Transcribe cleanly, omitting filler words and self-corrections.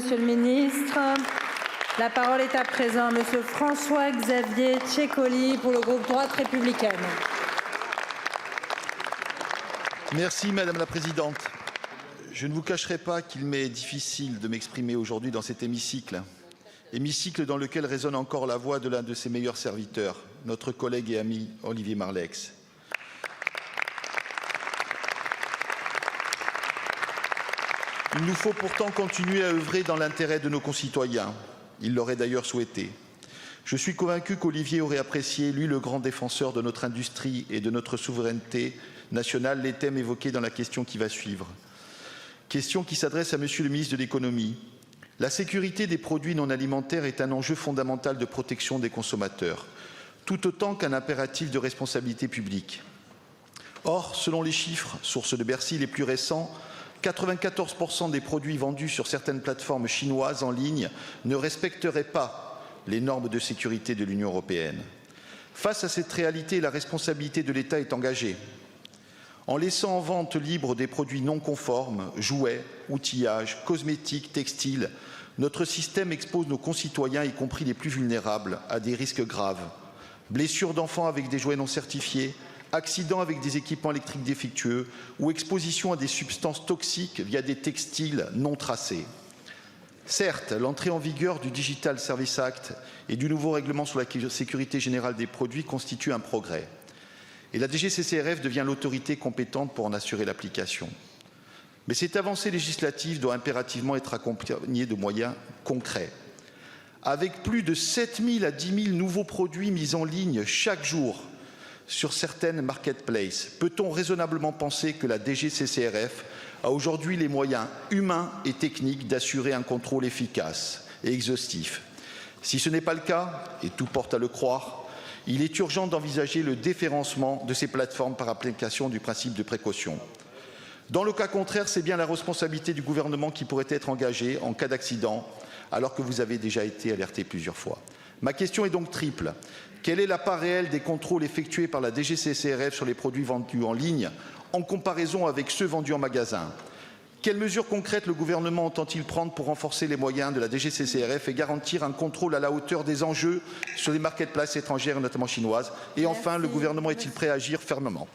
Monsieur le ministre. La parole est à présent à Monsieur François-Xavier Ceccoli pour le groupe Droite républicaine. Merci Madame la Présidente. Je ne vous cacherai pas qu'il m'est difficile de m'exprimer aujourd'hui dans cet hémicycle dans lequel résonne encore la voix de l'un de ses meilleurs serviteurs, notre collègue et ami Olivier Marleix. Il nous faut pourtant continuer à œuvrer dans l'intérêt de nos concitoyens. Il l'aurait d'ailleurs souhaité. Je suis convaincu qu'Olivier aurait apprécié, lui le grand défenseur de notre industrie et de notre souveraineté nationale, les thèmes évoqués dans la question qui va suivre. Question qui s'adresse à Monsieur le ministre de l'Économie. La sécurité des produits non alimentaires est un enjeu fondamental de protection des consommateurs, tout autant qu'un impératif de responsabilité publique. Or, selon les chiffres, source de Bercy les plus récents, 94% des produits vendus sur certaines plateformes chinoises en ligne ne respecteraient pas les normes de sécurité de l'Union européenne. Face à cette réalité, la responsabilité de l'État est engagée. En laissant en vente libre des produits non conformes, jouets, outillages, cosmétiques, textiles, notre système expose nos concitoyens, y compris les plus vulnérables, à des risques graves. Blessures d'enfants avec des jouets non certifiés, accidents avec des équipements électriques défectueux ou exposition à des substances toxiques via des textiles non tracés. Certes, l'entrée en vigueur du Digital Services Act et du nouveau règlement sur la sécurité générale des produits constitue un progrès. Et la DGCCRF devient l'autorité compétente pour en assurer l'application. Mais cette avancée législative doit impérativement être accompagnée de moyens concrets. Avec plus de 7 000 à 10 000 nouveaux produits mis en ligne chaque jour sur certaines marketplaces, peut-on raisonnablement penser que la DGCCRF a aujourd'hui les moyens humains et techniques d'assurer un contrôle efficace et exhaustif? Si ce n'est pas le cas, et tout porte à le croire, il est urgent d'envisager le déréférencement de ces plateformes par application du principe de précaution. Dans le cas contraire, c'est bien la responsabilité du gouvernement qui pourrait être engagée en cas d'accident, alors que vous avez déjà été alerté plusieurs fois. Ma question est donc triple. Quelle est la part réelle des contrôles effectués par la DGCCRF sur les produits vendus en ligne en comparaison avec ceux vendus en magasin? Quelles mesures concrètes le gouvernement entend-il prendre pour renforcer les moyens de la DGCCRF et garantir un contrôle à la hauteur des enjeux sur les marketplaces étrangères, notamment chinoises? Et enfin, le gouvernement est-il prêt à agir fermement?